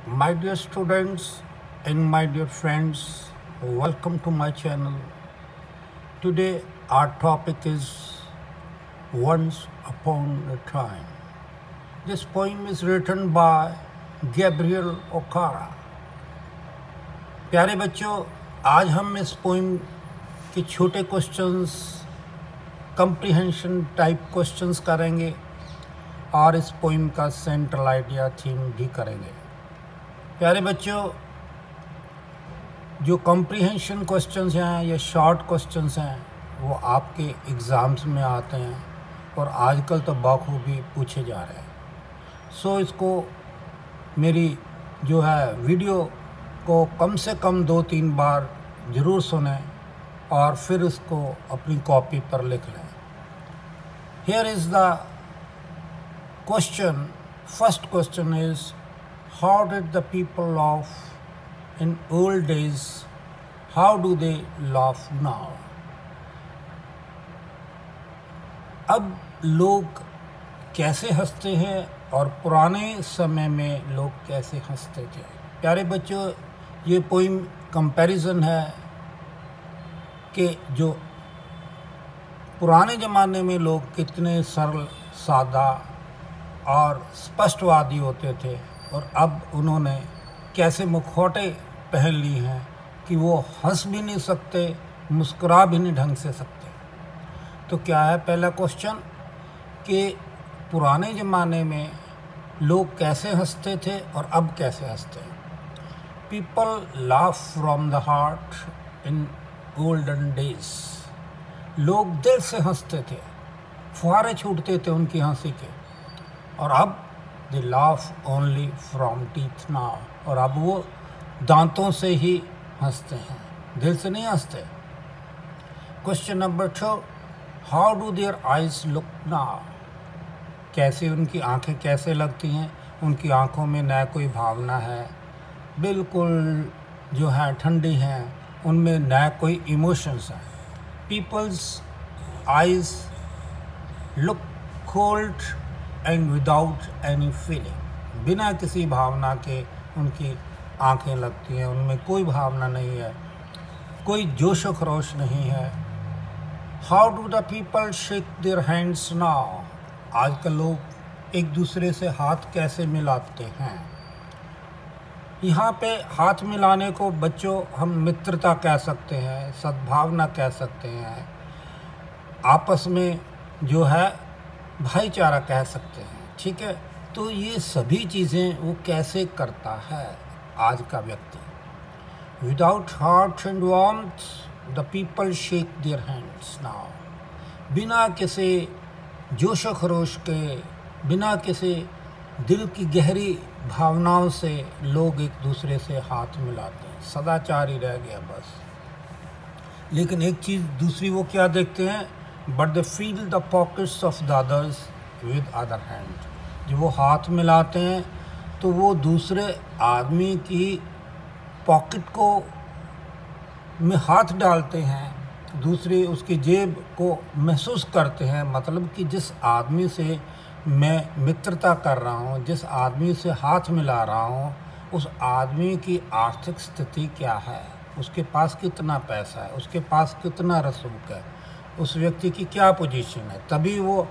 My dear students and my dear friends, welcome to my channel. Today our topic is Once Upon a Time. This poem is written by Gabriel Okara. प्यारे बच्चों, आज हम इस poem के छोटे questions, comprehension type questions करेंगे और इस पोइम का सेंट्रल आइडिया थीम भी करेंगे। प्यारे बच्चों, जो कॉम्प्रीहेंशन क्वेश्चंस हैं या शॉर्ट क्वेश्चंस हैं वो आपके एग्ज़ाम्स में आते हैं और आजकल तो बखूबी पूछे जा रहे हैं। सो इसको मेरी जो है वीडियो को कम से कम 2-3 बार ज़रूर सुनें और फिर उसको अपनी कॉपी पर लिख लें। Here is the question. First question is, how did the people laugh in old days? How do they laugh now? अब लोग कैसे हंसते हैं और पुराने समय में लोग कैसे हंसते थे। प्यारे बच्चों, ये पोइम कंपैरिजन है कि जो पुराने ज़माने में लोग कितने सरल, सादा और स्पष्टवादी होते थे और अब उन्होंने कैसे मुखौटे पहन ली हैं कि वो हंस भी नहीं सकते, मुस्कुरा भी नहीं ढंग से सकते। तो क्या है पहला क्वेश्चन कि पुराने ज़माने में लोग कैसे हंसते थे और अब कैसे हंसते हैं। People laugh from the heart in golden days. लोग दिल से हंसते थे, फुहारे छूटते थे उनकी हंसी के। और अब they laugh only from teeth now, और अब वो दांतों से ही हंसते हैं, दिल से नहीं हंसते। Question number 2, how do their eyes look now? कैसे उनकी आंखें कैसे लगती हैं। उनकी आंखों में न कोई भावना है, बिल्कुल जो है ठंडी हैं, उनमें न कोई इमोशंस हैं। People's eyes look cold and without any feeling. बिना किसी भावना के उनकी आंखें लगती हैं, उनमें कोई भावना नहीं है, कोई जोश व खरोश नहीं है। How do the people shake their hands now? आजकल लोग एक दूसरे से हाथ कैसे मिलाते हैं। यहाँ पे हाथ मिलाने को बच्चों हम मित्रता कह सकते हैं, सद्भावना कह सकते हैं, आपस में जो है भाईचारा कह सकते हैं। ठीक है, तो ये सभी चीज़ें वो कैसे करता है आज का व्यक्ति। Without heart and warmth the people shake their hands now. बिना किसी जोश व खरोश के, बिना किसी दिल की गहरी भावनाओं से लोग एक दूसरे से हाथ मिलाते हैं। सदाचार ही रह गया बस। लेकिन एक चीज़ दूसरी वो क्या देखते हैं, but they feel the pockets of the others with other hand. जब वो हाथ मिलाते हैं तो वो दूसरे आदमी की पॉकेट को में हाथ डालते हैं, दूसरी उसकी जेब को महसूस करते हैं। मतलब कि जिस आदमी से मैं मित्रता कर रहा हूँ, जिस आदमी से हाथ मिला रहा हूँ, उस आदमी की आर्थिक स्थिति क्या है, उसके पास कितना पैसा है, उसके पास कितना रसूख है, उस व्यक्ति की क्या पोजीशन है, तभी वो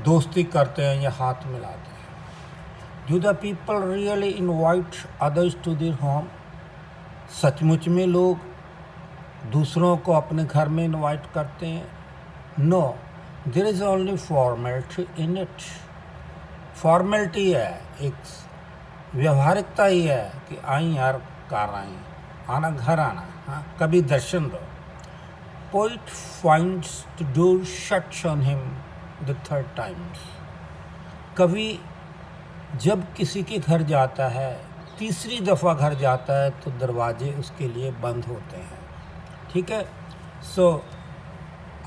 दोस्ती करते हैं या हाथ मिलाते हैं। Do the people really invite others to their home? सचमुच में लोग दूसरों को अपने घर में इनवाइट करते हैं? No, there is only formality in it. Formality है, एक व्यवहारिकता ही है कि आई यार कर आई, आना घर आना, हाँ कभी दर्शन दो। Poet finds the door shuts on him the third times. कवि जब किसी के घर जाता है, तीसरी दफ़ा घर जाता है तो दरवाजे उसके लिए बंद होते हैं। ठीक है, सो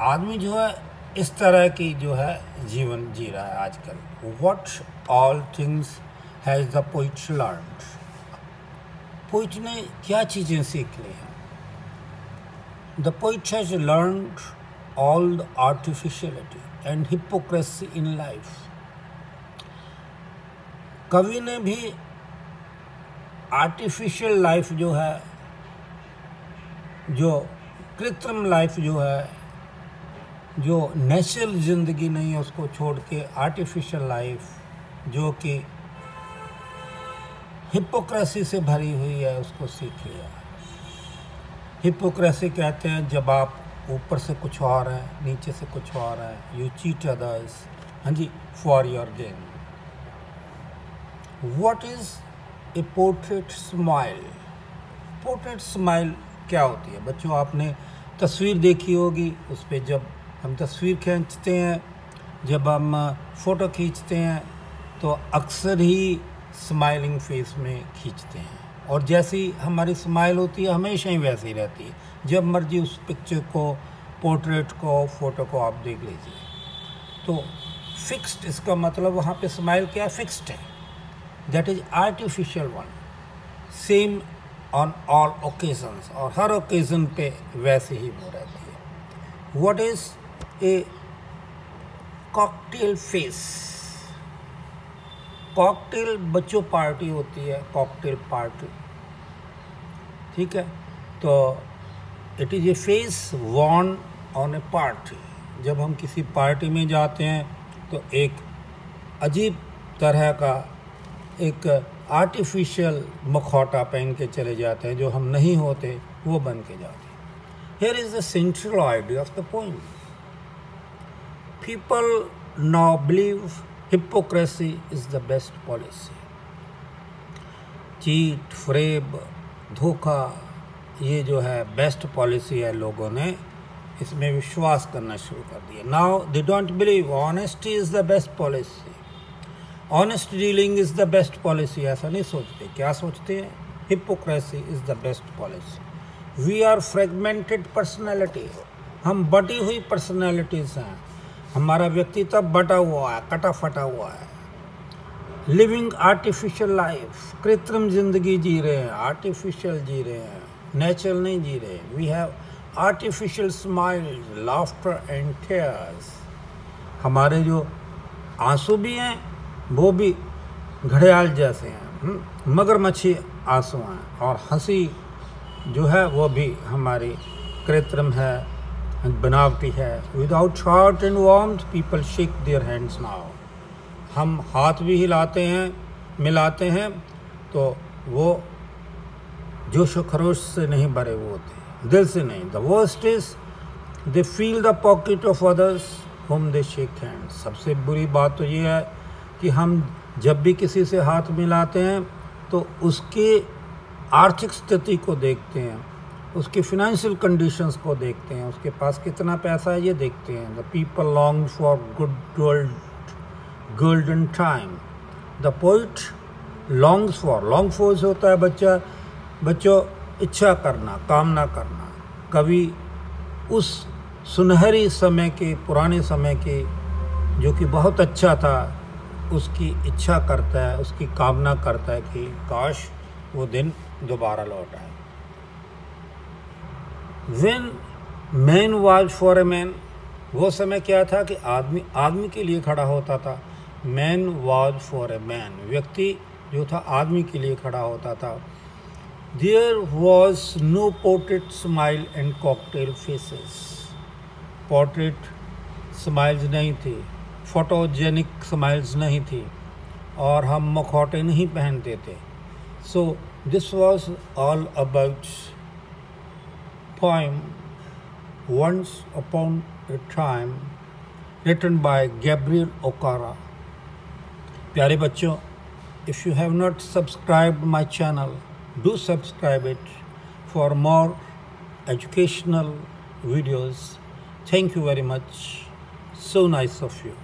आदमी जो है इस तरह की जो है जीवन जी रहा है आजकल। What all things has the poet learned? Poet ने क्या चीज़ें सीख ली हैं। The poet has learned all the artificiality and hypocrisy in life. कवि ने भी आर्टिफिशियल लाइफ जो है, जो कृत्रिम लाइफ जो है, जो नेचुरल ज़िंदगी नहीं है, उसको छोड़ के आर्टिफिशियल लाइफ जो कि हिपोक्रेसी से भरी हुई है, उसको सीख लिया। हिपोक्रेसी कहते हैं जब आप ऊपर से कुछ और है, नीचे से कुछ और है, यू चीट अदर्स, हाँ जी, for your gain. What is a portrait smile? Portrait smile क्या होती है? बच्चों, आपने तस्वीर देखी होगी, उस पर जब हम तस्वीर खींचते हैं, जब हम फ़ोटो खींचते हैं, तो अक्सर ही स्माइलिंग फेस में खींचते हैं, और जैसी हमारी स्माइल होती है हमेशा ही वैसी ही रहती है। जब मर्जी उस पिक्चर को, पोर्ट्रेट को, फ़ोटो को आप देख लीजिए। तो फिक्स्ड, इसका मतलब वहाँ पे स्माइल क्या है? फिक्स्ड है, that is artificial one, same on all occasions, और हर ओकेजन पे वैसे ही वो रहती है। What is a cocktail face? Cocktail बच्चों पार्टी होती है, कॉकटेल पार्टी, ठीक है। तो it is a face worn on a party. जब हम किसी पार्टी में जाते हैं तो एक अजीब तरह का एक आर्टिफिशियल मखौटा पहन के चले जाते हैं, जो हम नहीं होते वो बन के जाते हैं। Here is the central idea of the point. People now believe hypocrisy is the best policy. Cheat, फ्रेब, धोखा, ये जो है बेस्ट पॉलिसी है, लोगों ने इसमें विश्वास करना शुरू कर दिया। Now they don't believe honesty is the best policy, honest dealing is the best policy. ऐसा नहीं सोचते। क्या सोचते हैं? Hypocrisy is the best policy. We are fragmented personality, हम बटी हुई पर्सनैलिटीज़ हैं, हमारा व्यक्तित्व बटा हुआ है, कटा फटा हुआ है। लिविंग आर्टिफिशियल लाइफ, कृत्रिम जिंदगी जी रहे हैं, आर्टिफिशियल जी रहे हैं, नेचुरल नहीं जी रहे। We have artificial smile, laughter and tears. हमारे जो आंसू भी हैं वो भी घड़ियाल जैसे हैं, मगरमच्छी आंसू हैं, और हंसी जो है वो भी हमारी कृत्रिम है, बनावटी है। Without heart and warmth people shake their hands now. हम हाथ भी हिलाते हैं, मिलाते हैं, तो वो जोश व खरोश से नहीं भरे हुए होते, दिल से नहीं। The worst is they feel the pocket of others home they shake hands. सबसे बुरी बात तो ये है कि हम जब भी किसी से हाथ मिलाते हैं तो उसके आर्थिक स्थिति को देखते हैं, उसकी फिनेंशियल कंडीशंस को देखते हैं, उसके पास कितना पैसा है ये देखते हैं। The people long for good golden time. The poet longs for से होता है बच्चों इच्छा करना, कामना करना। कवि उस सुनहरी समय के, पुराने समय के, जो कि बहुत अच्छा था, उसकी इच्छा करता है, उसकी कामना करता है कि काश वो दिन दोबारा लौट आए। When man was for a man, वो समय क्या था कि आदमी के लिए खड़ा होता था। Man was for a man, व्यक्ति जो था आदमी के लिए खड़ा होता था। There was no portrait smile and cocktail faces. Portrait smiles नहीं थी, फोटोजेनिक स्माइल्स नहीं थी, और हम मखौटे नहीं पहनते थे। So this was all about poem Once Upon a Time written by Gabriel Okara. प्यारे बच्चों, if you have not subscribed my channel, do subscribe it for more educational videos. Thank you very much. So nice of you.